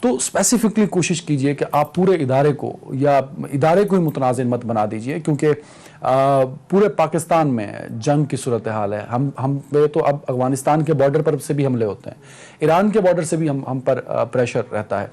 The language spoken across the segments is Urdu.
تو اسپیسیفکلی کوشش کیجئے کہ آپ پورے ادارے کو ہی متنازع مت بنا دیجئے، کیونکہ پورے پاکستان میں جنگ کی صورتحال ہے. ہم پہ تو اب افغانستان کے بارڈر پر سے بھی حملے ہوتے ہیں، ایران کے بارڈر سے بھی ہم پر پریشر رہتا ہے.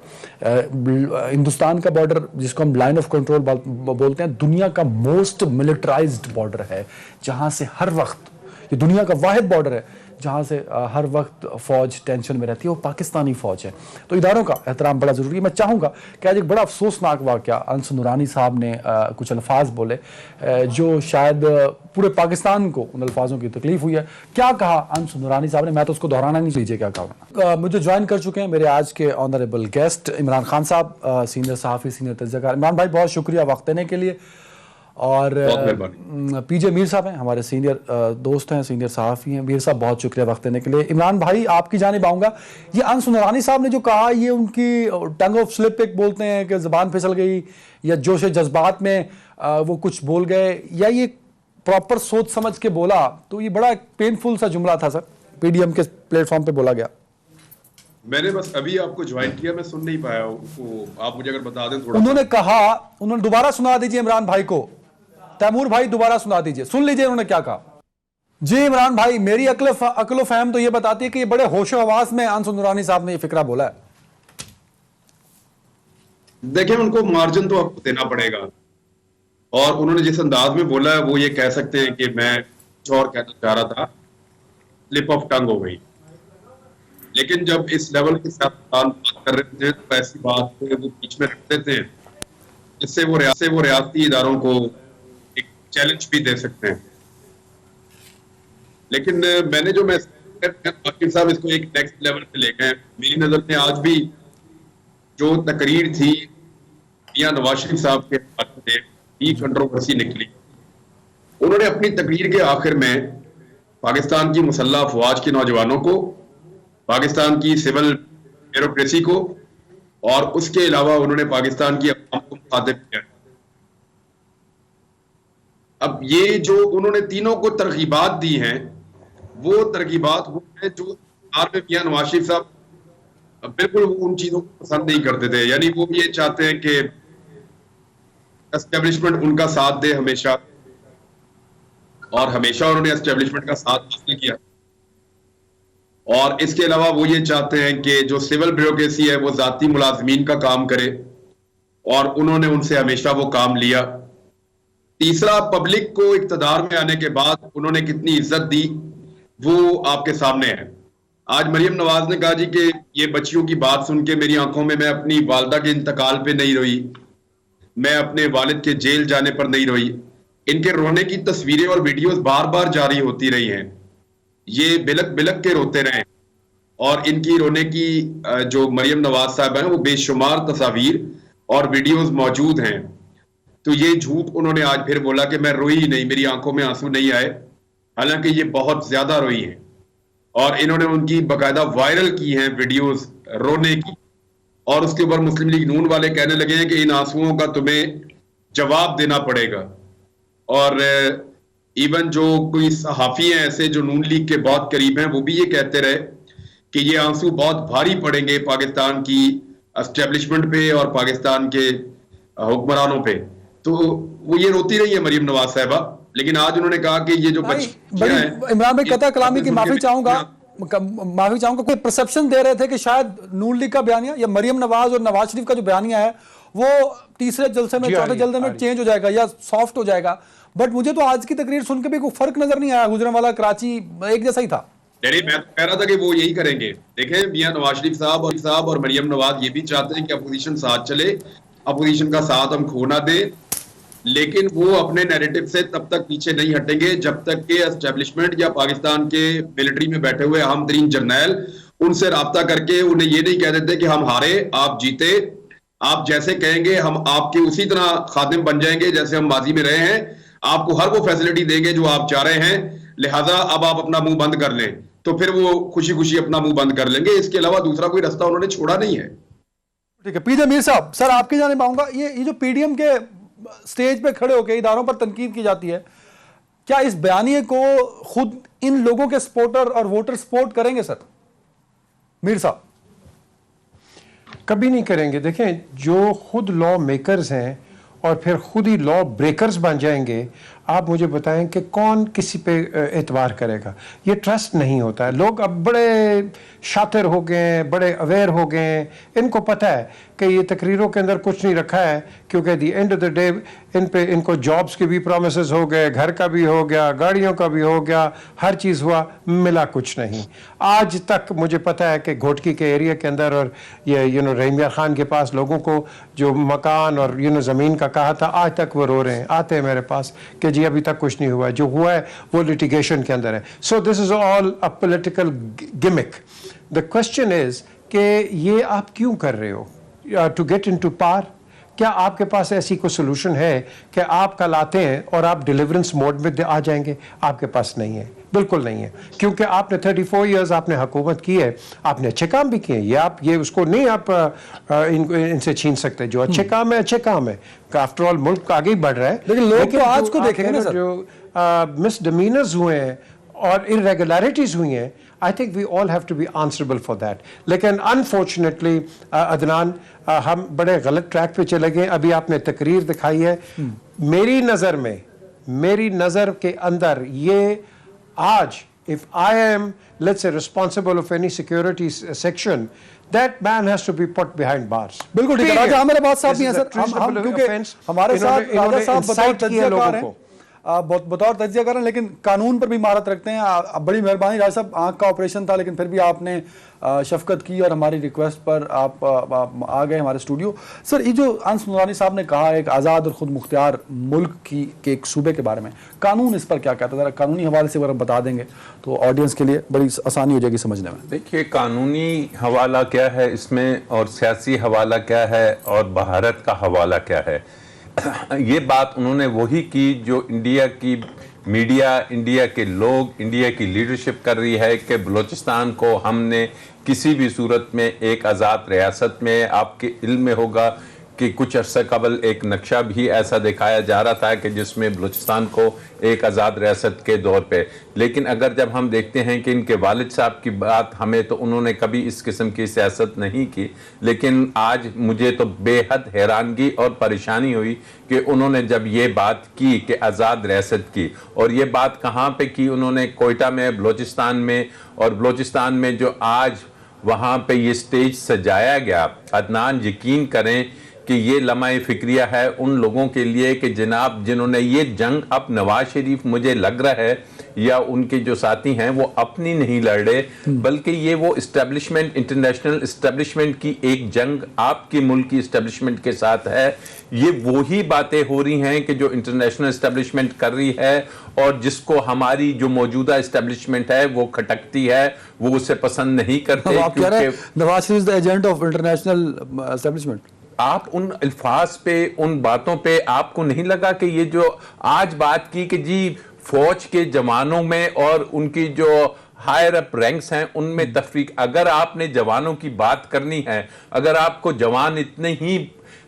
ہندوستان کا بارڈر جس کو ہم لائن آف کنٹرول بولتے ہیں، دنیا کا موسٹ ملٹرائزڈ بارڈر ہے، جہاں سے ہر وقت، یہ دنیا کا واحد بارڈر ہے جہاں سے ہر وقت فوج ٹینشن میں رہتی ہے، وہ پاکستانی فوج ہے. تو اداروں کا احترام بڑا ضروری ہے. میں چاہوں گا کہ آج ایک بڑا افسوسناک واقعہ انس نورانی صاحب نے کچھ الفاظ بولے جو شاید پورے پاکستان کو ان الفاظوں کی تکلیف ہوئی ہے. کیا کہا انس نورانی صاحب نے؟ میں تو اس کو دہرانا نہیں لیجیے کیا کہا. مجھے جوائن کر چکے ہیں میرے آج کے آنریبل گیسٹ عمران خان صاحب، سینئر صحافی، سینئر تجزیہ کار. عمران بھائی بہت شکریہ وقت دینے کے لیے. اور پی جے میر صاحب ہیں، ہمارے سینئر دوست ہیں، سینئر صحافی ہیں. میر صاحب بہت شکریہ وقت دینے کے لیے. عمران بھائی آپ کی جانب آؤں گا. یہ انس نورانی صاحب نے جو کہا، یہ ان کی ٹنگ آف سلپ ایک بولتے ہیں کہ زبان پھسل گئی یا جوش جذبات میں وہ کچھ بول گئے، یا یہ پراپر سوچ سمجھ کے بولا؟ تو یہ بڑا پینفل سا جملہ تھا سر، پی ڈی ایم کے پلیٹ فارم پہ بولا گیا. میں نے بس ابھی آپ کو جوائن کیا، میں سن نہیں پایا. آپ مجھے اگر بتا دیں تھوڑا. انہوں نے کہا، انہوں نے دوبارہ سنا دیجیے عمران بھائی کو. تیمور بھائی دوبارہ سنا دیجئے، سن لیجئے انہوں نے کیا کہا. جی عمران بھائی، میری عقل و فہم تو یہ بتاتی ہے کہ یہ بڑے ہوش و حواس میں انس نورانی صاحب نے یہ فکرہ بولا ہے. دیکھیں، ان کو مارجن تو آپ کو دینا پڑے گا، اور انہوں نے جس انداز میں بولا ہے وہ یہ کہہ سکتے ہیں کہ میں کچھ اور کہنا چاہ رہا تھا، سلپ آف ٹنگ ہو گئی. لیکن جب اس لیول کے ساتھ بات کر رہے تھے تو ایسی بات کو وہ بیچ میں رکھتے تھے جس سے وہ ریاستی اداروں کو ایک چیلنج بھی دے سکتے ہیں. لیکن میں نے جو باقی صاحب اس کو ایک نیکسٹ لیول پہ لے گئے. میری نظر میں آج بھی جو تقریر تھی میاں نواز شریف صاحب کے حوالے سے بھی کنٹروورسی نکلی. انہوں نے اپنی تقریر کے آخر میں پاکستان کی مسلح افواج کے نوجوانوں کو، پاکستان کی سول بیوروکریسی کو، اور اس کے علاوہ انہوں نے پاکستان کی عوام کو مخاطب کیا. اب یہ جو انہوں نے تینوں کو ترغیبات دی ہیں، وہ ترغیبات وہ ہیں جو میں میاں نواز شریف صاحب بالکل ان چیزوں کو پسند نہیں کرتے تھے. یعنی وہ یہ چاہتے ہیں کہ اسٹیبلشمنٹ ان کا ساتھ دے ہمیشہ، اور ہمیشہ انہوں نے اسٹیبلشمنٹ کا ساتھ حاصل کیا. اور اس کے علاوہ وہ یہ چاہتے ہیں کہ جو سول بیوروکریسی ہے وہ ذاتی ملازمین کا کام کرے، اور انہوں نے ان سے ہمیشہ وہ کام لیا. تیسرا، پبلک کو اقتدار میں آنے کے بعد انہوں نے کتنی عزت دی وہ آپ کے سامنے ہے. آج مریم نواز نے کہا جی کہ یہ بچیوں کی بات سن کے میری آنکھوں میں اپنی والدہ کے انتقال پہ نہیں روئی، میں اپنے والد کے جیل جانے پر نہیں روئی. ان کے رونے کی تصویریں اور ویڈیوز بار بار جاری ہوتی رہی ہیں. یہ بلک بلک کے روتے رہے، اور ان کی رونے کی جو مریم نواز صاحب ہیں وہ بے شمار تصاویر اور ویڈیوز موجود ہیں. تو یہ جھوٹ انہوں نے آج پھر بولا کہ میں روئی ہی نہیں، میری آنکھوں میں آنسو نہیں آئے، حالانکہ یہ بہت زیادہ روئی ہیں. اور انہوں نے ان کی باقاعدہ وائرل کی ہیں ویڈیوز رونے کی، اور اس کے اوپر مسلم لیگ نون والے کہنے لگے ہیں کہ ان آنسوؤں کا تمہیں جواب دینا پڑے گا. اور ایون جو کوئی صحافی ہیں ایسے جو نون لیگ کے بہت قریب ہیں، وہ بھی یہ کہتے رہے کہ یہ آنسو بہت بھاری پڑیں گے پاکستان کی اسٹیبلشمنٹ پہ اور پاکستان کے حکمرانوں پہ. تو وہ یہ روتی رہی ہے مریم نواز صاحبہ، لیکن آج انہوں نے کہا کہ یہ جو بچیاں ہیں. عمران بھائی قطع کلامی کی معافی چاہوں گا، کوئی پرسپشن دے رہے تھے کہ شاید نون لیگ کا بیانیہ یا مریم نواز اور نواز شریف کا جو بیانیہ ہے وہ تیسرے جلسے میں، چوتھے جلسے میں چینج ہو جائے گا یا سافٹ ہو جائے گا. بٹ مجھے تو آج کی تقریر سن کے بھی کوئی فرق نظر نہیں آیا، گجرانوالہ کراچی ایک جیسا ہی تھا. میں تو کہہ رہا تھا کہ وہ یہی کریں گے. دیکھیں، میاں نواز شریف صاحب اور مریم نواز یہ بھی چاہتے ہیں کہ اپوزیشن ساتھ چلے، اپوزیشن کا ساتھ ہم کھو نہ دیں، لیکن وہ اپنے نیریٹو سے تب تک پیچھے نہیں ہٹیں گے جب تک کہ اسٹیبلشمنٹ یا پاکستان کے ملٹری میں بیٹھے ہوئے اہم ترین جرنیل ان سے رابطہ کر کے انہیں یہ نہیں کہہ دیتے کہ ہم ہارے آپ جیتے، آپ جیسے کہیں گے ہم آپ کے اسی طرح خادم بن جائیں گے جیسے ہم ماضی میں رہے ہیں، آپ کو ہر وہ فیسلٹی دیں گے جو آپ چاہ رہے ہیں، لہٰذا اب آپ اپنا منہ بند کر لیں. تو پھر وہ خوشی خوشی اپنا منہ بند کر لیں گے. اس کے علاوہ دوسرا کوئی رستہ انہوں نے چھوڑا نہیں ہے. ٹھیک ہے. پی جے میر صاحب، سر آپ کی جانب آؤں گا. یہ جو پی ڈی ایم کے سٹیج پہ کھڑے ہو کے اداروں پر تنقید کی جاتی ہے، کیا اس بیانیے کو خود ان لوگوں کے سپورٹر اور ووٹر سپورٹ کریں گے سر؟ میر صاحب. کبھی نہیں کریں گے. دیکھیں جو خود لا میکرز ہیں اور پھر خود ہی لا بریکرز بن جائیں گے, آپ مجھے بتائیں کہ کون کسی پہ اعتبار کرے گا؟ یہ ٹرسٹ نہیں ہوتا ہے. لوگ اب بڑے شاطر ہو گئے ہیں, بڑے اویئر ہو گئے ہیں, ان کو پتہ ہے کہ یہ تقریروں کے اندر کچھ نہیں رکھا ہے, کیونکہ the end of the day ان کو جابس کے بھی پرومسز ہو گئے, گھر کا بھی ہو گیا, گاڑیوں کا بھی ہو گیا, ہر چیز ہوا, ملا کچھ نہیں. آج تک مجھے پتہ ہے کہ گھوٹکی کے ایریا کے اندر اور یہ رحیم یار خان کے پاس لوگوں کو جو مکان اور زمین کا کہا تھا, آج تک وہ رو رہے ہیں, آتے ہیں میرے پاس کہ جی ابھی تک کچھ نہیں ہوا, جو ہوا ہے وہ لٹیگیشن کے اندر ہے. سو دس از آل a political گمک. The question is کہ یہ آپ کیوں کر رہے ہو؟ ٹو گیٹ ان ٹو پار. کیا آپ کے پاس ایسی کوئی سولوشن ہے کہ آپ کل آتے ہیں اور آپ ڈیلیورنس موڈ میں آ جائیں گے؟ آپ کے پاس نہیں ہے, بالکل نہیں ہے, کیونکہ آپ نے 34 ایئرز آپ نے حکومت کی ہے, آپ نے اچھے کام بھی کیے ہیں, یہ اس کو نہیں آپ ان سے چھین سکتے. جو اچھے کام ہے اچھے کام ہے, آفٹر آل ملک آگے ہی بڑھ رہا ہے. لیکن لوگ تو آج کو دیکھیں گے نا سر, جو مس ڈیمینرز ہوئے ہیں اور irregularities ہوئی ہیں, I think we all have to be answerable for that. لیکن unfortunately عدنان ہم بڑے غلط ٹریک پہ چلے گئے. ابھی آپ نے تقریر دکھائی ہے, میری نظر کے اندر یہ آج if I am let's say responsible of any security section, that man has to be put behind bars. بالکل ٹھیک ہے. راجہ ہمارے بات صاحب بھی ہیں سر, ہم کیونکہ ہمارے ساتھ راجہ صاحب بطور تجزیہ کار ہیں, بطور تجزیہ کر رہے ہیں, لیکن قانون پر بھی مہارت رکھتے ہیں. بڑی مہربانی راجہ صاحب, آنکھ کا آپریشن تھا لیکن پھر بھی آپ نے شفقت کی اور ہماری ریکویسٹ پر آپ آ گئے ہمارے اسٹوڈیو. سر یہ جو انس نورانی صاحب نے کہا ایک آزاد اور خود مختار ملک کی کے ایک صوبے کے بارے میں, قانون اس پر کیا کہتا ہے؟ ذرا قانونی حوالے سے اگر بتا دیں گے تو آڈینس کے لیے بڑی آسانی ہو جائے گی سمجھنے میں. دیکھیے قانونی حوالہ کیا ہے اس میں, اور سیاسی حوالہ کیا ہے, اور بھارت کا حوالہ کیا ہے. یہ بات انہوں نے وہی کی جو انڈیا کی میڈیا, انڈیا کے لوگ, انڈیا کی لیڈرشپ کر رہی ہے کہ بلوچستان کو ہم نے کسی بھی صورت میں ایک آزاد ریاست میں, آپ کے علم میں ہوگا کہ کچھ عرصہ قبل ایک نقشہ بھی ایسا دکھایا جا رہا تھا کہ جس میں بلوچستان کو ایک آزاد ریاست کے دور پہ, لیکن اگر جب ہم دیکھتے ہیں کہ ان کے والد صاحب کی بات ہمیں, تو انہوں نے کبھی اس قسم کی سیاست نہیں کی. لیکن آج مجھے تو بے حد حیرانگی اور پریشانی ہوئی کہ انہوں نے جب یہ بات کی کہ آزاد ریاست کی, اور یہ بات کہاں پہ کی انہوں نے, کوئٹہ میں, بلوچستان میں. اور بلوچستان میں جو آج وہاں پہ یہ سٹیج سجایا گیا, عدنان یقین کریں کہ یہ لمحہ فکریہ ہے ان لوگوں کے لیے کہ جناب جنہوں نے یہ جنگ, اب نواز شریف مجھے لگ رہا ہے یا ان کے جو ساتھی ہیں وہ اپنی نہیں لڑ رہے, بلکہ یہ وہ اسٹیبلشمنٹ, انٹرنیشنل اسٹیبلشمنٹ کی ایک جنگ آپ کی ملک کی اسٹیبلشمنٹ کے ساتھ ہے. یہ وہی باتیں ہو رہی ہیں کہ جو انٹرنیشنل اسٹیبلشمنٹ کر رہی ہے, اور جس کو ہماری جو موجودہ اسٹیبلشمنٹ ہے وہ کھٹکتی ہے, وہ اسے پسند نہیں کرتے. آپ کہہ رہے ہیں Nawaz Sharif the agent of international establishment. آپ ان الفاظ پہ, ان باتوں پہ آپ کو نہیں لگا کہ یہ جو آج بات کی کہ جی فوج کے جوانوں میں اور ان کی جو ہائر اپ رینکس ہیں ان میں تفریق, اگر آپ نے جوانوں کی بات کرنی ہے, اگر آپ کو جوان اتنے ہی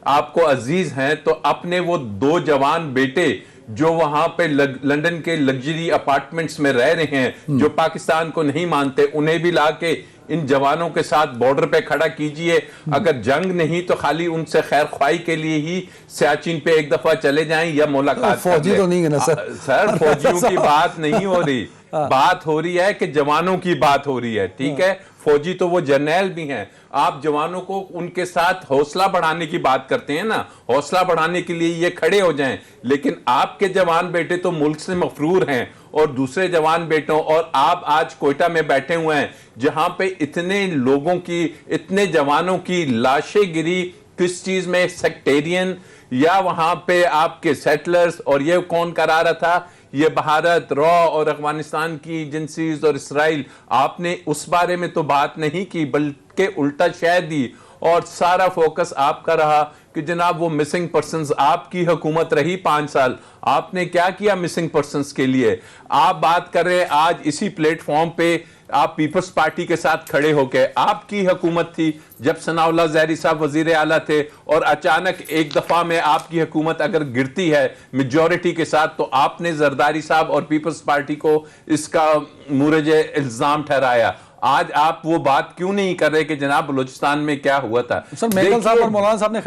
آپ کو عزیز ہیں, تو اپنے وہ 2 جوان بیٹے جو وہاں پہ لندن کے لگژری اپارٹمنٹس میں رہ رہے ہیں, جو پاکستان کو نہیں مانتے, انہیں بھی لا کے ان جوانوں کے ساتھ بارڈر پہ کھڑا کیجئے. اگر جنگ نہیں تو خالی ان سے خیر خواہی کے لیے ہی سیاچن پہ ایک دفعہ چلے جائیں یا ملاقات کر لیں. فوجی تو نہیں ہے نا سر. سر فوجیوں کی بات نہیں ہو رہی, بات ہو رہی ہے کہ جوانوں کی بات ہو رہی ہے, ٹھیک ہے. فوجی تو وہ جرنیل بھی ہیں. آپ جوانوں کو ان کے ساتھ حوصلہ بڑھانے کی بات کرتے ہیں نا, حوصلہ بڑھانے کے لیے یہ کھڑے ہو جائیں, لیکن آپ کے جوان بیٹے تو ملک سے مفرور ہیں, اور دوسرے جوان بیٹوں, اور آپ آج کوئٹہ میں بیٹھے ہوئے ہیں جہاں پہ اتنے لوگوں کی, اتنے جوانوں کی لاشیں گری, کس چیز میں, سیکٹیرین, یا وہاں پہ آپ کے سیٹلرز. اور یہ کون کرا رہا تھا؟ یہ بھارت, را اور افغانستان کی ایجنسیز اور اسرائیل. آپ نے اس بارے میں تو بات نہیں کی, بلکہ الٹا شہ دی, اور سارا فوکس آپ کا رہا کہ جناب وہ مسنگ پرسنز. آپ کی حکومت رہی 5 سال, آپ نے کیا کیا مسنگ پرسنز کے لیے؟ آپ بات کر رہے آج اسی پلیٹ فارم پہ آپ پیپلز پارٹی کے ساتھ کھڑے ہو کے. آپ کی حکومت تھی جب ثناء اللہ زہری صاحب وزیر اعلیٰ تھے, اور اچانک ایک دفعہ میں آپ کی حکومت اگر گرتی ہے میجورٹی کے ساتھ, تو آپ نے زرداری صاحب اور پیپلز پارٹی کو اس کا مورج الزام ٹھہرایا. آج آپ وہ بات کیوں نہیں کر رہے کہ جناب بلوچستان میں کیا ہوا تھا؟ سر میکل صاحب اور مولانا صاحب نے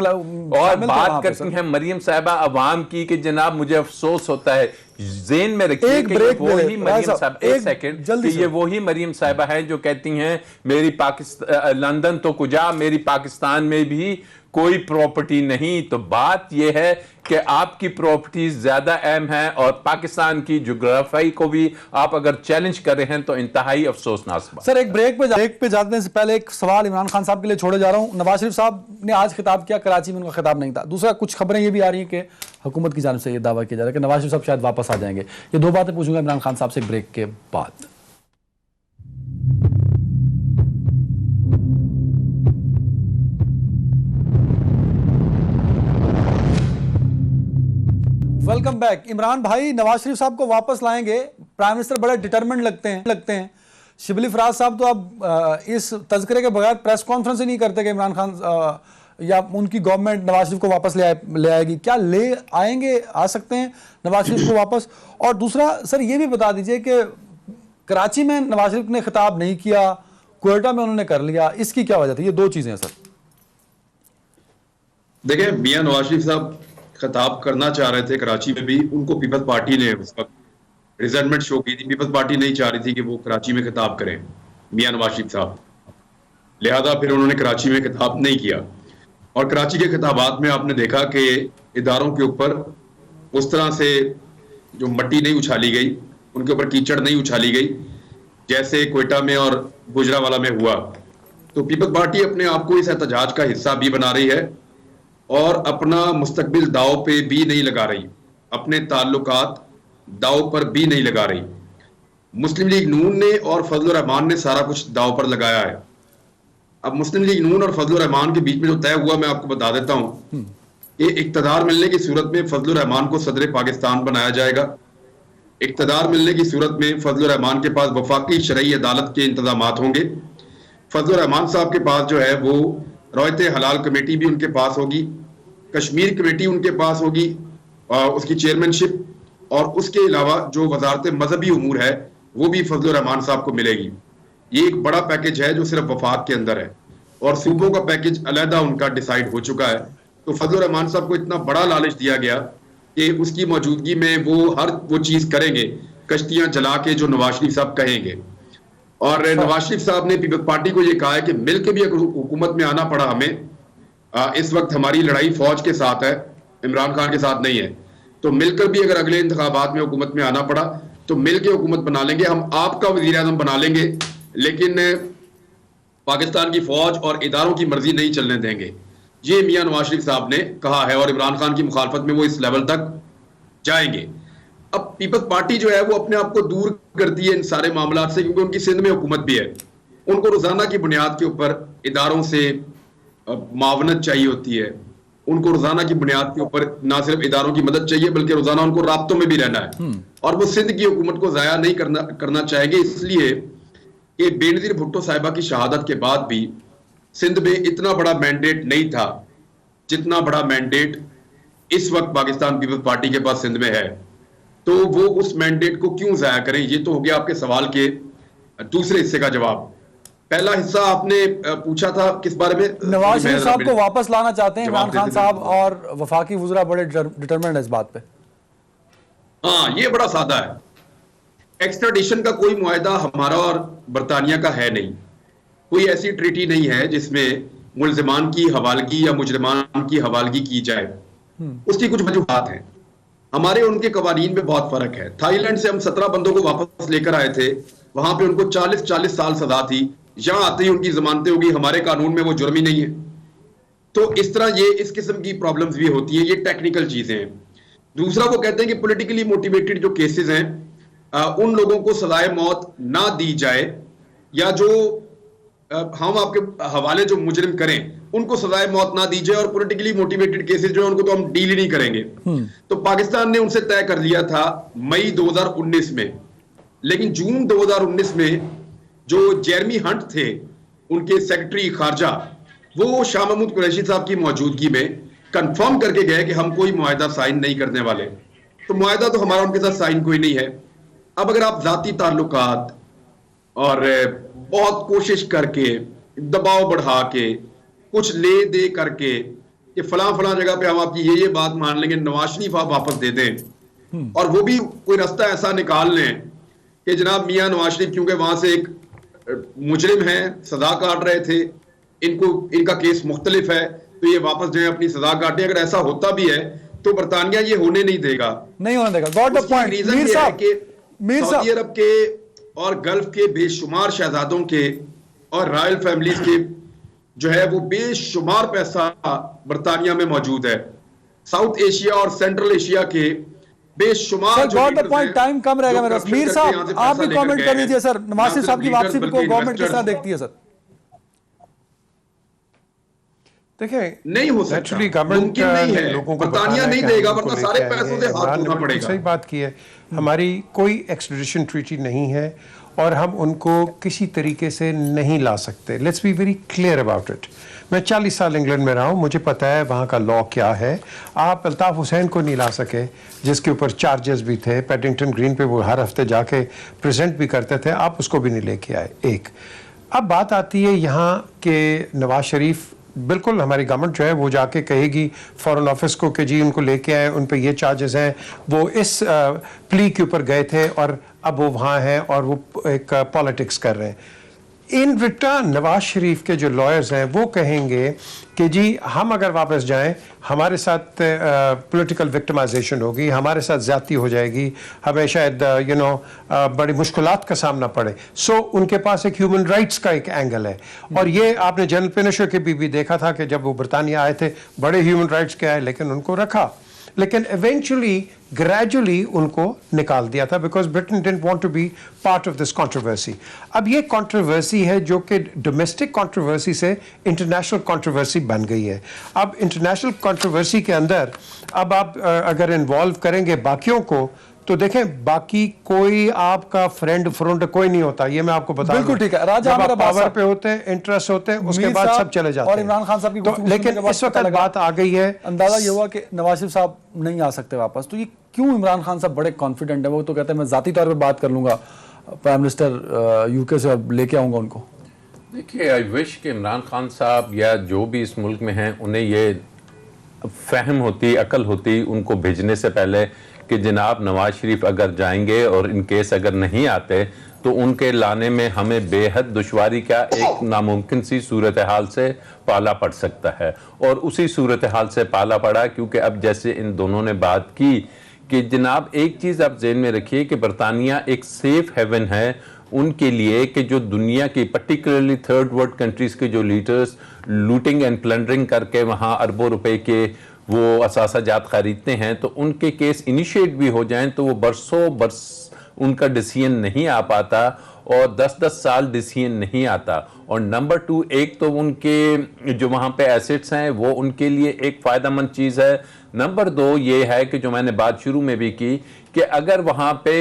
اور بات کرتی ہیں مریم صاحبہ عوام کی کہ جناب مجھے افسوس ہوتا ہے. ذہن میں رکھیے کہ یہ وہی مریم صاحب، ایک سیکنڈ، کہ یہ وہی مریم صاحبہ ہے جو کہتی ہیں میری لندن تو کجا، میری پاکستان میں بھی کوئی پراپرٹی نہیں. تو بات یہ ہے کہ آپ کی پراپرٹیز زیادہ اہم ہیں، اور پاکستان کی جغرافیائی کو بھی آپ اگر چیلنج کر رہے ہیں تو انتہائی افسوسناک بات. سر ایک بریک پہ جانے سے پہلے ایک سوال عمران خان صاحب کے لیے چھوڑے جا رہا ہوں. نواز شریف صاحب نے آج خطاب کیا، کراچی میں ان کا خطاب نہیں تھا. دوسرا کچھ خبریں یہ بھی آ رہی ہیں کہ حکومت کی جانب سے یہ دعویٰ کیا جا رہا ہے کہ نواز شریف صاحب شاید واپس آ جائیں گے. یہ دو باتیں پوچھوں گا عمران خان صاحب سے بریک کے بعد. Welcome back. عمران بھائی نواز شریف صاحب کو واپس لائیں گے، پرائم منسٹر بڑے ڈٹرمنٹ لگتے ہیں. شبلی فراز صاحب تو اب اس تذکرے کے بغیر پریس کانفرنس ہی نہیں کرتے کہ عمران خان یا ان کی گورنمنٹ نواز شریف کو واپس لے آئے گی. کیا لے آئیں گے، آ سکتے ہیں نواز شریف کو واپس؟ اور دوسرا سر یہ بھی بتا دیجئے کہ کراچی میں نواز شریف نے خطاب نہیں کیا، کوئٹہ میں انہوں نے کر لیا، اس کی کیا وجہ تھی؟ یہ دو چیزیں ہیں سر. دیکھیں میاں نواز شریف صاحب خطاب کرنا چاہ رہے تھے کراچی میں بھی، ان کو پیپلز پارٹی نے اس وقت ریزنمنٹ شو کی تھی. پیپلز پارٹی نہیں چاہ رہی تھی کہ وہ کراچی میں خطاب کریں میاں نواز شریف صاحب، لہذا پھر انہوں نے کراچی میں خطاب نہیں کیا. اور کراچی کے خطابات میں آپ نے دیکھا کہ اداروں کے اوپر اس طرح سے جو مٹی نہیں اچھالی گئی، ان کے اوپر کیچڑ نہیں اچھالی گئی جیسے کوئٹہ میں اور گجرانوالہ میں ہوا. تو پیپلز پارٹی اپنے آپ کو اس احتجاج کا حصہ بھی بنا رہی ہے اور اپنا مستقبل داؤ پہ بھی نہیں لگا رہی، اپنے تعلقات داؤ پر بھی نہیں لگا رہی. مسلم لیگ نون نے اور فضل الرحمان نے سارا کچھ داؤ پر لگایا ہے. اب مسلم لیگ نون اور فضل الرحمان کے بیچ میں جو طے ہوا میں آپ کو بتا دیتا ہوں کہ اقتدار ملنے کی صورت میں فضل الرحمان کو صدر پاکستان بنایا جائے گا. اقتدار ملنے کی صورت میں فضل الرحمان کے پاس وفاقی شرعی عدالت کے انتظامات ہوں گے. فضل الرحمان صاحب کے پاس جو ہے وہ روایت حلال کمیٹی بھی ان کے پاس ہوگی، کشمیر کمیٹی ان کے پاس ہوگی، اس کی چیئرمین شپ، اور اس کے علاوہ جو وزارت مذہبی امور ہے وہ بھی فضل الرحمان صاحب کو ملے گی. یہ ایک بڑا پیکج ہے جو صرف وفاق کے اندر ہے، اور صوبوں کا پیکج علیحدہ ان کا ڈیسائیڈ ہو چکا ہے. تو فضل الرحمان صاحب کو اتنا بڑا لالچ دیا گیا کہ اس کی موجودگی میں وہ چیز کریں گے، کشتیاں جلا کے جو نواز شریف صاحب کہیں گے. اور نواز شریف صاحب نے پیپلز پارٹی کو یہ کہا ہے کہ مل کے بھی اگر حکومت میں آنا پڑا ہمیں، اس وقت ہماری لڑائی فوج کے ساتھ ہے، عمران خان کے ساتھ نہیں ہے، تو مل کر بھی اگر اگلے انتخابات میں حکومت میں آنا پڑا تو مل کے حکومت بنا لیں گے، ہم آپ کا وزیر اعظم بنا لیں گے، لیکن پاکستان کی فوج اور اداروں کی مرضی نہیں چلنے دیں گے. یہ میاں نواز شریف صاحب نے کہا ہے، اور عمران خان کی مخالفت میں وہ اس لیول تک جائیں گے. اب پیپلز پارٹی جو ہے وہ اپنے آپ کو دور کرتی ہے ان سارے معاملات سے، کیونکہ ان کی سندھ میں حکومت بھی ہے. ان کو روزانہ کی بنیاد کے اوپر اداروں سے معاونت چاہیے ہوتی ہے، ان کو روزانہ کی بنیاد کے اوپر نہ صرف اداروں کی مدد چاہیے بلکہ روزانہ ان کو رابطوں میں بھی رہنا ہے. اور وہ سندھ کی حکومت کو ضائع نہیں کرنا چاہیں گے، اس لیے کہ بے نظیر بھٹو صاحبہ کی شہادت کے بعد بھی سندھ میں اتنا بڑا مینڈیٹ نہیں تھا جتنا بڑا مینڈیٹ اس وقت پاکستان پیپلز پارٹی کے پاس سندھ میں ہے. تو وہ اس مینڈیٹ کو کیوں ضائع کریں؟ یہ تو ہو گیا آپ کے سوال کے دوسرے حصے کا جواب. پہلا حصہ آپ نے پوچھا تھا کس بارے میں؟ نواز شریف صاحب کو واپس لانا چاہتے ہیں عمران خان صاحب، اور وفاقی وزراء بڑے ڈٹرمنٹ ہے اس بات پہ. ہاں یہ بڑا سادہ ہے. ایکسٹراڈیشن کا کوئی معاہدہ ہمارا اور برطانیہ کا ہے نہیں، کوئی ایسی ٹریٹی نہیں ہے جس میں ملزمان کی حوالگی یا مجرمان کی حوالگی کی جائے. اس کی کچھ وجوہات ہیں. ہمارے ان کے قوانین میں بہت فرق ہے. تھائی لینڈ سے ہم 17 بندوں کو واپس لے کر آئے تھے، وہاں پہ ان کو 40 سال سزا تھی. یہاں آتے ہی ان کی ضمانتیں ہوگی، ہمارے قانون میں وہ جرم ہی نہیں ہے. تو اس طرح یہ اس قسم کی پرابلمز بھی ہوتی ہیں، یہ ٹیکنیکل چیزیں ہیں. دوسرا وہ کہتے ہیں کہ پولیٹیکلی موٹیویٹڈ جو کیسز ہیں ان لوگوں کو سزائے موت نہ دی جائے، یا جو ہم آپ کے حوالے جو مجرم کریں ان کو سزائے موت نہ دی جائے، اور پولیٹیکلی موٹیویٹڈ کیسز جو ہیں ان کو تو ہم ڈیل ہی نہیں کریں گے. تو پاکستان نے ان سے طے کر لیا تھا مئی 2019 میں، لیکن جون 2019 میں جو جیرمی ہنٹ تھے ان کے سیکرٹری خارجہ، وہ شاہ محمود قریشی صاحب کی موجودگی میں کنفرم کر کے گئے کہ ہم کوئی معاہدہ سائن نہیں کرنے والے. تو معاہدہ تو ہمارا ان کے ساتھ سائن کوئی نہیں ہے. اب اگر آپ ذاتی تعلقات اور بہت کوشش کر کے دباؤ بڑھا کے کچھ لے دے کر کے کہ فلاں فلاں جگہ پہ ہم آپ کی یہ بات مان لیں گے، نواز شریف آپ واپس دے دیں، اور وہ بھی کوئی راستہ ایسا نکال لیں کہ جناب میاں نواز شریف کیونکہ وہاں سے ایک مجرم ہیں، سزا کاٹ رہے تھے، ان کا کیس مختلف ہے، تو یہ واپس جائیں اپنی سزا کاٹیں. اگر ایسا ہوتا بھی ہے تو برطانیہ یہ ہونے نہیں دے گا. Got the point. ریزن یہ ہے کہ سعودی عرب کے اور گلف کے بے شمار شہزادوں کے اور رائل فیملیز کے جو ہے وہ بے شمار پیسہ برطانیہ میں موجود ہے. ساؤتھ ایشیا اور سینٹرل ایشیا کے بے شمار گاٹ دا پوائنٹ. ٹائم کم رہے گا میرا. میر صاحب آپ بھی کامنٹ کر دیجئے سر. نواز شریف صاحب کی واپسی کو گورنمنٹ کس طرح دیکھتی ہے سر؟ دیکھیں نہیں ہو سکتا، ممکن نہیں ہے، برطانیہ نہیں دے گا، ورنہ سارے پیسوں سے ہاتھ دھونا پڑے گا. صحیح بات کی ہے. ہماری کوئی ایکسٹریڈیشن ٹریٹی نہیں ہے اور ہم ان کو کسی طریقے سے نہیں لا سکتے. Let's be very clear about it. میں 40 سال انگلینڈ میں رہا ہوں، مجھے پتہ ہے وہاں کا لا کیا ہے. آپ الطاف حسین کو نہیں لا سکے جس کے اوپر چارجز بھی تھے، پیڈنگٹن گرین پہ وہ ہر ہفتے جا کے پریزنٹ بھی کرتے تھے، آپ اس کو بھی نہیں لے کے آئے. ایک اب بات آتی ہے یہاں کہ نواز شریف بالکل ہماری گورنمنٹ جو ہے وہ جا کے کہے گی فارن آفس کو کہ جی ان کو لے کے آئے، ان پہ یہ چارجز ہیں، وہ اس پلی کے اوپر گئے تھے اور اب وہ وہاں ہیں اور وہ ایک پالیٹکس کر رہے ہیں. ان ریٹرن نواز شریف کے جو لائرز ہیں وہ کہیں گے کہ جی ہم اگر واپس جائیں ہمارے ساتھ پولیٹیکل وکٹمائزیشن ہوگی، ہمارے ساتھ زیادتی ہو جائے گی، ہمیں شاید بڑی مشکلات کا سامنا پڑے. سو ان کے پاس ایک ہیومن رائٹس کا ایک اینگل ہے. اور یہ آپ نے جنرل پینشر کے بھی دیکھا تھا کہ جب وہ برطانیہ آئے تھے بڑے ہیومن رائٹس کے آئے لیکن ان کو رکھا، لیکن ایونچولی گریجولی ان کو نکال دیا تھا because Britain didn't want to be part of this controversy. اب یہ کنٹروورسی ہے جو کہ ڈومیسٹک کنٹروورسی سے انٹرنیشنل کنٹروورسی بن گئی ہے. اب انٹرنیشنل کنٹروورسی کے اندر اب آپ اگر انوالو کریں گے باقیوں کو تو دیکھیں باقی کوئی آپ کا فرینڈ کوئی نہیں ہوتا. یہ میں آپ کو بتا دوں. بالکل ٹھیک ہے. راجہ جب آپ پاور پہ ہوتے ہیں، انٹرسٹ ہوتے ہیں، اس کے بعد سب چلے جاتے ہیں. اور عمران خان صاحب کی گفتگو لیکن اس وقت بات آ گئی ہے، اندازہ یہ ہوا کہ نواز شریف صاحب نہیں آ سکتے واپس. تو یہ کیوں عمران خان صاحب بڑے کانفیڈنٹ ہیں؟ وہ تو کہتے ہیں میں ذاتی طور پہ بات کر لوں گا، پرائم منسٹر یو کے سے لے کے آؤں گا ان کو. دیکھیے آئی وش کہ عمران خان صاحب یا جو بھی اس ملک میں ہیں انہیں یہ فہم ہوتی، عقل ہوتی ان کو بھیجنے سے پہلے کہ جناب نواز شریف اگر جائیں گے اور ان کیس اگر نہیں آتے تو ان کے لانے میں ہمیں بے حد دشواری کا ایک ناممکن سی صورتحال سے پالا پڑ سکتا ہے. اور اسی صورتحال سے پالا پڑا کیونکہ اب جیسے ان دونوں نے بات کی کہ جناب ایک چیز آپ ذہن میں رکھیے کہ برطانیہ ایک سیف ہیون ہے ان کے لیے کہ جو دنیا کی پرٹیکولرلی تھرڈ ورلڈ کنٹریز کے جو لیڈرز لوٹنگ اینڈ پلنڈرنگ کر کے وہاں اربوں روپے کے وہ اثاثہ جات خریدتے ہیں تو ان کے کیس انیشیٹ بھی ہو جائیں تو وہ برسوں برس ان کا ڈیسیژن نہیں آ پاتا اور 10 سال ڈیسیژن نہیں آتا. اور نمبر 2 ایک تو ان کے جو وہاں پہ ایسٹس ہیں وہ ان کے لیے ایک فائدہ مند چیز ہے. نمبر 2 یہ ہے کہ جو میں نے بات شروع میں بھی کی کہ اگر وہاں پہ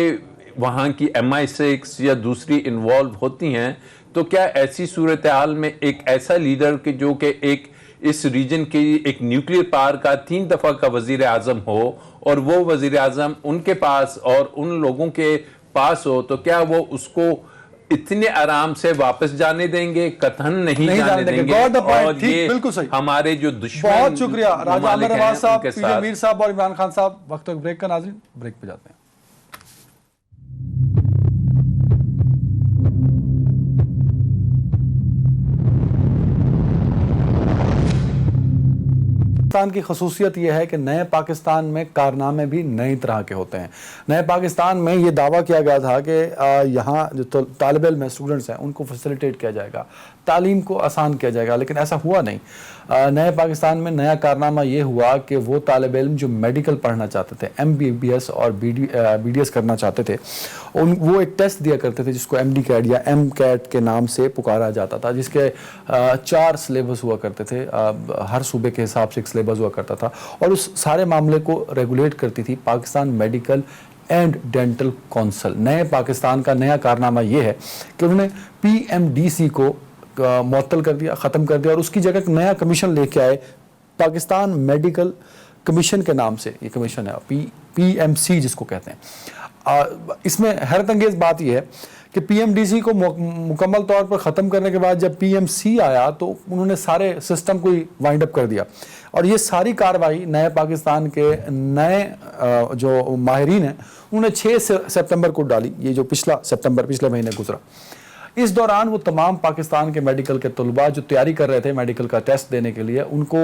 وہاں کی MI6 یا دوسری انوالو ہوتی ہیں تو کیا ایسی صورتحال میں ایک ایسا لیڈر کہ جو کہ ایک اس ریجن کی ایک نیوکلیئر پاور کا 3 دفعہ کا وزیر اعظم ہو اور وہ وزیر اعظم ان کے پاس اور ان لوگوں کے پاس ہو تو کیا وہ اس کو اتنے آرام سے واپس جانے دیں گے؟ قطعاً نہیں جانے دیں گے. اور یہ ہمارے جو دشمن بہت شکریہ راجہ عامر نواز صاحب، پی جے میر صاحب اور عمران خان صاحب. وقت بریک کا. ناظرین بریک پہ جاتے ہیں. پاکستان کی خصوصیت یہ ہے کہ نئے پاکستان میں کارنامے بھی نئی طرح کے ہوتے ہیں. نئے پاکستان میں یہ دعویٰ کیا گیا تھا کہ یہاں جو طالب علم اسٹوڈنٹس ہیں ان کو فیسیلیٹیٹ کیا جائے گا، تعلیم کو آسان کیا جائے گا، لیکن ایسا ہوا نہیں. نئے پاکستان میں نیا کارنامہ یہ ہوا کہ وہ طالب علم جو میڈیکل پڑھنا چاہتے تھے، MBBS اور BDS کرنا چاہتے تھے، وہ ایک ٹیسٹ دیا کرتے تھے جس کو MD-CAT یا MCAT کے نام سے پکارا جاتا تھا، جس کے 4 سلیبس ہوا کرتے تھے. ہر صوبے کے حساب سے ایک سلیبس ہوا کرتا تھا اور اس سارے معاملے کو ریگولیٹ کرتی تھی Pakistan medical and dental council. نئے پاکستان کا نیا کارنامہ یہ ہے کہ انہوں نے PMDC کو معطل کر دیا، ختم کر دیا اور اس کی جگہ ایک نیا کمیشن لے کے آئے پاکستان میڈیکل کمیشن کے نام سے. یہ کمیشن ہے PMC جس کو کہتے ہیں. اس میں حیرت انگیز بات یہ ہے کہ پی ایم ڈی سی کو مکمل طور پر ختم کرنے کے بعد جب پی ایم سی آیا تو انہوں نے سارے سسٹم کو ہی وائنڈ اپ کر دیا, اور یہ ساری کارروائی نئے پاکستان کے نئے جو ماہرین ہیں انہوں نے 6 سپتمبر کو ڈالی, یہ جو پچھلے مہینے گزرا. اس دوران وہ تمام پاکستان کے میڈیکل کے طلباء جو تیاری کر رہے تھے میڈیکل کا ٹیسٹ دینے کے لیے, ان کو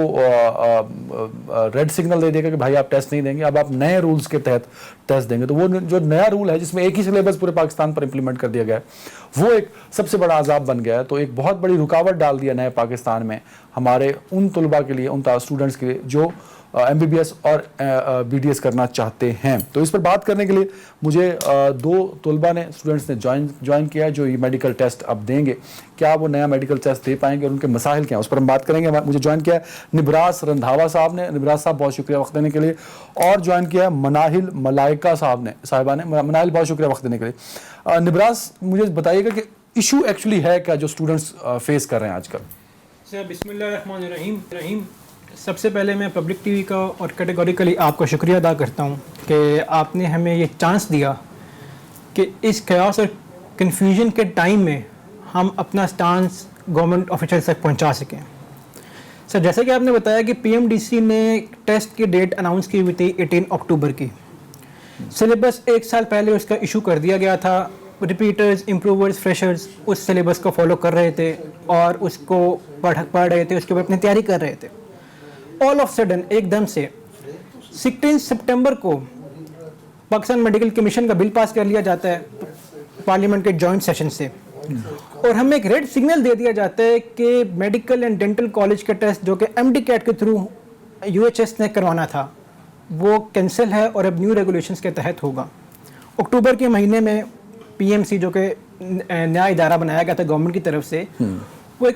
ریڈ سگنل دے دیا کہ بھائی آپ ٹیسٹ نہیں دیں گے, اب آپ نئے رولز کے تحت ٹیسٹ دیں گے. تو وہ جو نیا رول ہے جس میں ایک ہی سلیبس پورے پاکستان پر امپلیمنٹ کر دیا گیا ہے, وہ ایک سب سے بڑا عذاب بن گیا ہے. تو ایک بہت بڑی رکاوٹ ڈال دیا نئے پاکستان میں ہمارے ان طلباء کے لیے, ان اسٹوڈنٹس کے لیے جو ایم بی بی ایس اور بی ڈی ایس کرنا چاہتے ہیں. تو اس پر بات کرنے کے لیے مجھے 2 طلباء نے, اسٹوڈنٹس نے جوائن کیا جو یہ میڈیکل ٹیسٹ اب دیں گے. کیا وہ نیا میڈیکل ٹیسٹ دے پائیں گے اور ان کے مسائل کیا ہیں اس پر ہم بات کریں گے. مجھے جوائن کیا ہے نبراس رندھاوا صاحب نے. نبراس صاحب بہت شکریہ وقت دینے کے لیے. اور جوائن کیا ہے مناہل ملائکہ صاحبہ نے. مناہل بہت شکریہ وقت دینے کے لیے. نبراس مجھے بتائیے گا کہ ایشو ایکچولی ہے کیا جو اسٹوڈنٹس فیس کر رہے ہیں آج کل. بسم اللہ الرحمن الرحیم. سب سے پہلے میں پبلک ٹی وی کا اور کیٹیگوریکلی آپ کا شکریہ ادا کرتا ہوں کہ آپ نے ہمیں یہ چانس دیا کہ اس خیاس اور کنفیوژن کے ٹائم میں ہم اپنا سٹانس گورنمنٹ آفیشل تک پہنچا سکیں. سر جیسا کہ آپ نے بتایا کہ پی ایم ڈی سی نے ٹیسٹ کی ڈیٹ اناؤنس کی ہوئی تھی 18 اکتوبر کی. سلیبس 1 سال پہلے اس کا ایشو کر دیا گیا تھا. ریپیٹرز, امپروورز, فریشرز اس سلیبس کو فالو کر رہے تھے اور اس کو پڑھ رہے تھے, اس کے اوپر اپنی تیاری کر رہے تھے. آل آف سڈن ایک دم سے 16 سپٹمبر کو پاکستان میڈیکل کمیشن کا بل پاس کر لیا جاتا ہے پارلیمنٹ کے جوائنٹ سیشن سے, اور ہمیں ایک ریڈ سگنل دے دیا جاتا ہے کہ میڈیکل اینڈ ڈینٹل کالج کا ٹیسٹ جو کہ ایم ڈی کیٹ کے تھرو یو ایچ ایس نے کروانا تھا وہ کینسل ہے اور اب نیو ریگولیشنز کے تحت ہوگا. اکتوبر کے مہینے میں پی ایم سی جو کہ نیا ادارہ بنایا گیا تھا گورنمنٹ کی طرف سے, وہ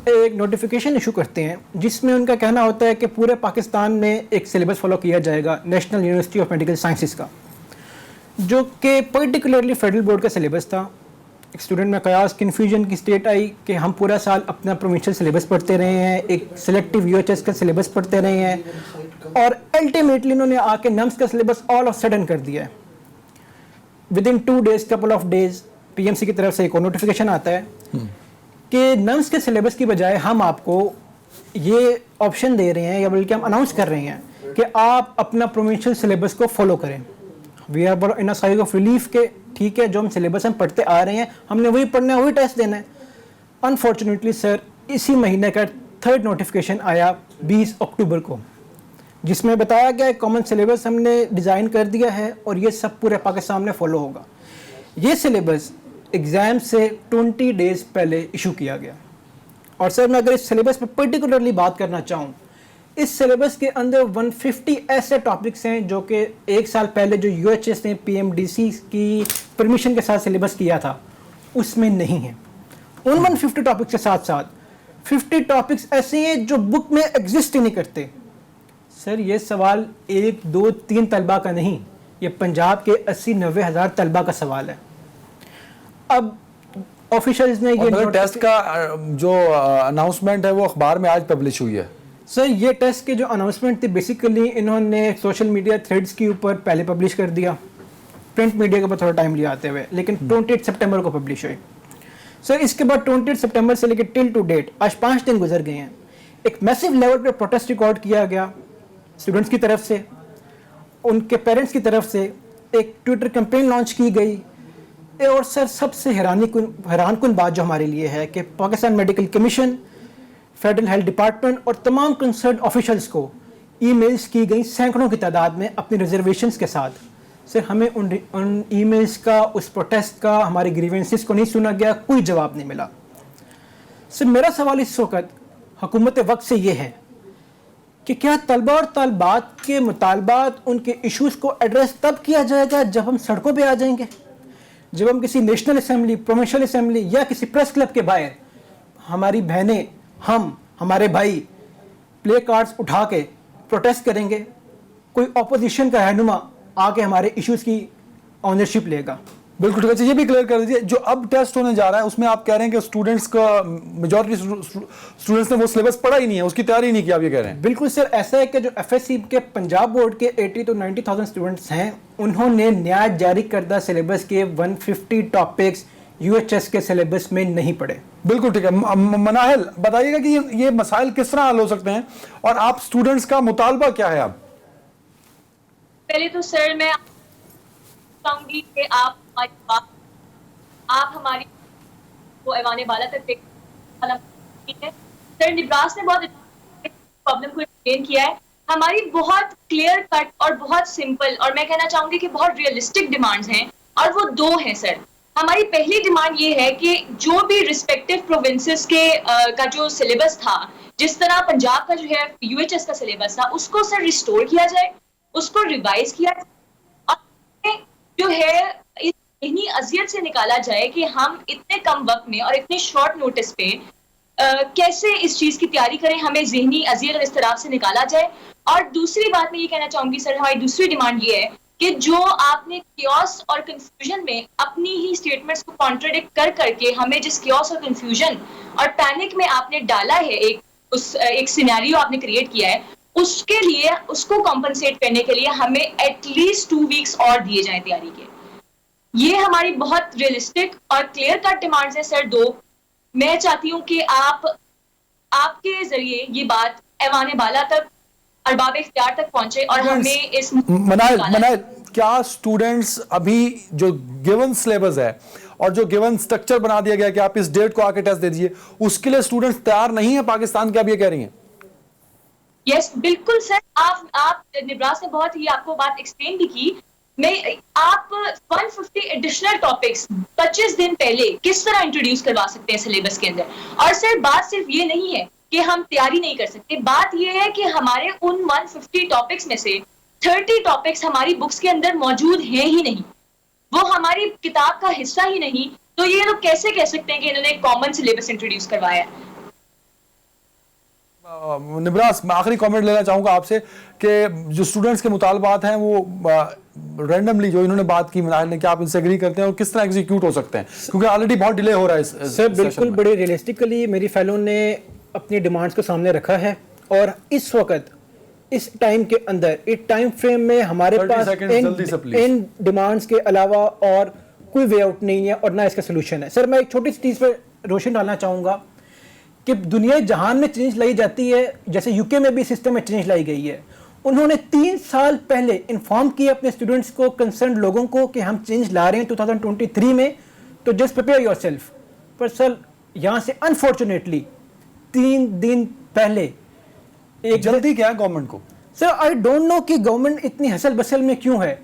ایک نوٹیفیکیشن ایشو کرتے ہیں جس میں ان کا کہنا ہوتا ہے کہ پورے پاکستان میں ایک سلیبس فالو کیا جائے گا National University of Medical Sciences کا, جو کہ پرٹیکولرلی فیڈرل بورڈ کا سلیبس تھا. ایک اسٹوڈنٹ میں قیاس کنفیوژن کی اسٹیٹ آئی کہ ہم پورا سال اپنا پروونشل سلیبس پڑھتے رہے ہیں, ایک سلیکٹیو یو ایچ ایس کا سلیبس پڑھتے رہے ہیں, اور الٹیمیٹلی انہوں نے آ کے نمس کا سلیبس آل آف سڈن کر دیا ہے. With in 2 days couple of days P M C کی طرف سے ایک اور نوٹیفیکیشن آتا ہے کہ نمس کے سلیبس کی بجائے ہم آپ کو یہ آپشن دے رہے ہیں, یا بلکہ ہم اناؤنس کر رہے ہیں کہ آپ اپنا پروونشل سلیبس کو فالو کریں. We are in sigh of relief کہ ٹھیک ہے جو ہم سلیبس ہم پڑھتے آ رہے ہیں ہم نے وہی پڑھنا ہے, وہی ٹیسٹ دینا ہے. انفارچونیٹلی سر اسی مہینے کا 3rd نوٹیفیکیشن آیا 20 اکتوبر کو, جس میں بتایا گیا ہے کامن سلیبس ہم نے ڈیزائن کر دیا ہے اور یہ سب پورے پاکستان میں فالو ہوگا. یہ سلیبس ایگزام سے 20 days پہلے ایشو کیا گیا. اور سر میں اگر اس سلیبس پہ پرٹیکولرلی بات کرنا چاہوں, اس سلیبس کے اندر 150 ایسے ٹاپکس ہیں جو کہ 1 سال پہلے جو یو ایچ ایس نے پی ایم ڈی سی کی پرمیشن کے ساتھ سلیبس کیا تھا اس میں نہیں ہیں. ان 150 ٹاپکس کے ساتھ ساتھ 50 ٹاپکس ایسے ہیں جو بک میں ایگزسٹ ہی نہیں کرتے. سر یہ سوال 1 2 3 طلبہ کا نہیں, یہ پنجاب کے 80-90 ہزار طلبہ کا سوال ہے. اب آفیشلز نے یہ ٹیسٹ کا جو اناؤنسمنٹ ہے وہ اخبار میں آج پبلش ہوئی ہے. سر یہ ٹیسٹ کے جو اناؤنسمنٹ تھی بیسیکلی انہوں نے سوشل میڈیا تھریڈز کے اوپر پہلے پبلش کر دیا, پرنٹ میڈیا کے اوپر تھوڑا ٹائم لیا آتے ہوئے, لیکن 28 سپٹمبر کو پبلش ہوئی. سر اس کے بعد 28 سپٹمبر سے لے کے ٹل ٹو ڈیٹ آج 5 دن گزر گئے ہیں. ایک میسو لیول پہ پروٹیسٹ ریکارڈ کیا گیا اسٹوڈنٹس کی طرف سے, ان کے پیرنٹس کی طرف سے ایک ٹویٹر کمپین لانچ کی گئی. اور سر سب سے حیران کن بات جو ہمارے لیے ہے کہ Pakistan medical commission, federal health department اور تمام کنسرن آفیشلز کو ای میلز کی گئی سینکڑوں کی تعداد میں اپنی ریزرویشنز کے ساتھ. سر ہمیں ان ای میلز کا, اس پروٹیسٹ کا, ہماری گریوینسز کو نہیں سنا گیا, کوئی جواب نہیں ملا. سر میرا سوال اس وقت حکومت وقت سے یہ ہے کہ کیا طلبہ اور طالبات کے مطالبات, ان کے ایشوز کو ایڈریس تب کیا جائے گا جب ہم سڑکوں پہ آ جائیں گے, جب ہم کسی نیشنل اسمبلی, پروونشل اسمبلی یا کسی پریس کلب کے باہر ہماری بہنیں, ہمارے بھائی پلے کارڈز اٹھا کے پروٹیسٹ کریں گے, کوئی اپوزیشن کا رہنما آ کے ہمارے ایشوز کی آنرشپ لے گا. بالکل ٹھیک ہے. یہ بھی کلیئر کر دیجیے, جو اب ٹیسٹ ہونے جا رہا ہے اس میں آپ کہہ رہے ہیں کہ اسٹوڈنٹس کا میجورٹی اسٹوڈنٹس نے وہ سلیبس پڑھا ہی نہیں ہے, اس کی تیاری نہیں کی, آپ یہ کہہ رہے ہیں؟ بالکل سر, ایسا ہے کہ جو ایف ایس سی کے پنجاب بورڈ کے 80 to 90,000 اسٹوڈنٹس ہیں, انہوں نے نیا جاری کردہ سلیبس کے 150 ٹاپکس یو ایچ ایس کے سلیبس میں نہیں پڑھے. بالکل ٹھیک ہے. مناہل بتائیے گا کہ یہ مسائل کس طرح حل ہو سکتے ہیں اور آپ اسٹوڈنٹس کا مطالبہ کیا ہے؟ اب پہلے تو سر میں چاہوں گی کہ آپ ہماری کو ایوان بالا تک سر نبراس نے بہت پرابلم کو ایکسپلین کیا ہے. ہماری بہت کلیئر کٹ اور بہت سمپل اور میں کہنا چاہوں گی کہ بہت ریئلسٹک ڈیمانڈز ہیں, اور وہ دو ہیں سر. ہماری پہلی ڈیمانڈ یہ ہے کہ جو بھی رسپیکٹو پروونسز کے کا جو سلیبس تھا, جس طرح پنجاب کا جو ہے یو ایچ ایس کا سلیبس تھا, اس کو سر ریسٹور کیا جائے, اس کو ریوائز کیا جائے, اور جو ہے اس ذہنی اذیت سے نکالا جائے کہ ہم اتنے کم وقت میں اور اتنے شارٹ نوٹس پہ کیسے اس چیز کی تیاری کریں, ہمیں ذہنی اذیت اور اضطراب سے نکالا جائے. اور دوسری بات میں یہ کہنا چاہوں گی سر, ہماری دوسری ڈیمانڈ یہ ہے کہ جو آپ نے کیوس اور کنفیوژن میں اپنی ہی اسٹیٹمنٹس کو کانٹراڈکٹ کر کے ہمیں جس کیوس اور کنفیوژن اور پینک میں آپ نے ڈالا ہے, ایک سینیریو آپ نے کریٹ کیا ہے, اس کے لیے اس کو کمپنسیٹ کرنے کے لیے ہمیں ایٹ لیسٹ 2 ویکس اور دیے جائیں تیاری کے. یہ ہماری بہت ریئلسٹک اور کلیئر کٹ ڈیمانڈز ہیں سر. دو میں چاہتی ہوں کہ آپ کے ذریعے یہ بات ایوان بالا تک, ارباب اختیار تک پہنچے اور ہمیں اس منائل کیا اسٹوڈنٹس ابھی جو گیون سلیبس ہے اور جو گیون سٹرکچر بنا دیا گیا کہ آپ اس ڈیٹ کو آ کے ٹیسٹ دے دیجیے, اس کے لیے اسٹوڈنٹس تیار نہیں ہیں پاکستان کے, آپ یہ کہہ رہی ہیں؟ یس بالکل سر, آپ نبراس نے بہت ہی آپ کو بات ایکسپلین بھی کی. میں آپ 150 ایڈیشنل ٹاپکس 25 دن پہلے کس طرح انٹروڈیوس کروا سکتے ہیں سلیبس کے اندر. اور سر بات صرف یہ نہیں ہے کہ ہم تیاری نہیں کر سکتے, بات یہ ہے کہ ہمارے ان 150 ٹاپکس میں سے 30 ٹاپکس ہماری بکس کے اندر موجود ہیں ہی نہیں, وہ ہماری کتاب کا حصہ ہی نہیں. تو یہ لوگ کیسے کہہ سکتے ہیں کہ انہوں نے ایک کامن سلیبس انٹروڈیوس کروایا ہے؟ نبراس, میں آخری کامنٹ لینا چاہوں گا آپ سے کہ جو اسٹوڈنٹس کے مطالبات ہیں وہ رینڈملی جو انہوں نے بات کی مناہل نے, کیا آپ ان سے اگری کرتے ہیں اور کس طرح ایگزیکیوٹ ہو سکتے ہیں, کیونکہ آلریڈی بہت ڈیلے ہو رہا ہے سر. بالکل بڑے ریئلسٹکلی میری فیلو نے اپنی ڈیمانڈس کو سامنے رکھا ہے, اور اس وقت اس ٹائم کے اندر ایک ٹائم فریم میں ہمارے پاس ان ڈیمانڈس کے علاوہ اور کوئی وے آؤٹ نہیں ہے اور نہ اس کا سلوشن ہے. سر میں ایک چھوٹی سی چیز پہ روشن ڈالنا چاہوں گا کہ دنیا جہان میں چینج لائی جاتی ہے, جیسے یو کے میں بھی سسٹم میں چینج لائی گئی ہے. انہوں نے 3 سال پہلے انفارم کیا اپنے اسٹوڈنٹس کو, کنسرنڈ لوگوں کو, کہ ہم چینج لا رہے ہیں 2023 میں, تو جسٹ پریپیئر یور سیلف. پر سر یہاں سے انفارچونیٹلی 3 دن پہلے ایک جلدی کیا ہے گورنمنٹ کو؟ سر آئی ڈونٹ نو کہ گورنمنٹ اتنی حسل بسل میں کیوں ہے.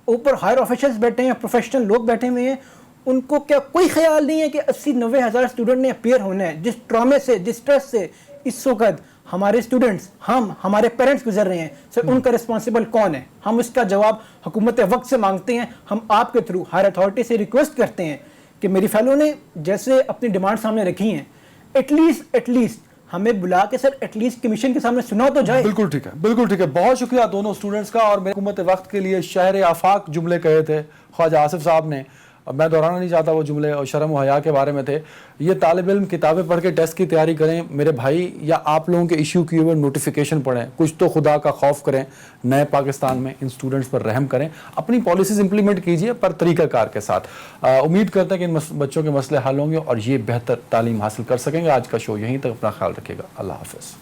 اوپر ہائر آفیشلز بیٹھے ہیں, پروفیشنل لوگ بیٹھے ہوئے ہیں, ان کو کیا کوئی خیال نہیں ہے کہ 80-90 ہزار اسٹوڈنٹ نے اپیئر ہونا ہے؟ جس ٹرامے سے, جس اسٹریس سے اس وقت ہمارے اسٹوڈنٹس, ہمارے پیرنٹس گزر رہے ہیں, سر ان کا رسپانسبل کون ہے؟ ہم اس کا جواب حکومت وقت سے مانگتے ہیں. ہم آپ کے تھرو ہائر اتھارٹی سے ریکویسٹ کرتے ہیں کہ میری فیلو نے جیسے اپنی ڈیمانڈ سامنے رکھی ہیں, ایٹ لیسٹ ہمیں بلا کے سر ایٹ لیسٹ کمیشن کے سامنے سنا تو جائے. بالکل ٹھیک ہے, بالکل ٹھیک ہے. بہت شکریہ دونوں اسٹوڈنٹس کا. اور میرے حکومت وقت کے لیے شہر آفاق جملے کہے تھے خواجہ آصف صاحب نے, میں دہرانا نہیں چاہتا وہ جملے, اور شرم و حیا کے بارے میں تھے. یہ طالب علم کتابیں پڑھ کے ٹیسٹ کی تیاری کریں میرے بھائی, یا آپ لوگوں کے ایشو کیے ہوئے نوٹیفیکیشن پڑھیں, کچھ تو خدا کا خوف کریں. نئے پاکستان میں ان اسٹوڈنٹس پر رحم کریں, اپنی پالیسیز امپلیمنٹ کیجئے پر طریقہ کار کے ساتھ. امید کرتے ہیں کہ ان بچوں کے مسئلے حل ہوں گے اور یہ بہتر تعلیم حاصل کر سکیں گے. آج کا شو یہیں تک, اپنا خیال رکھیے گا. اللہ حافظ.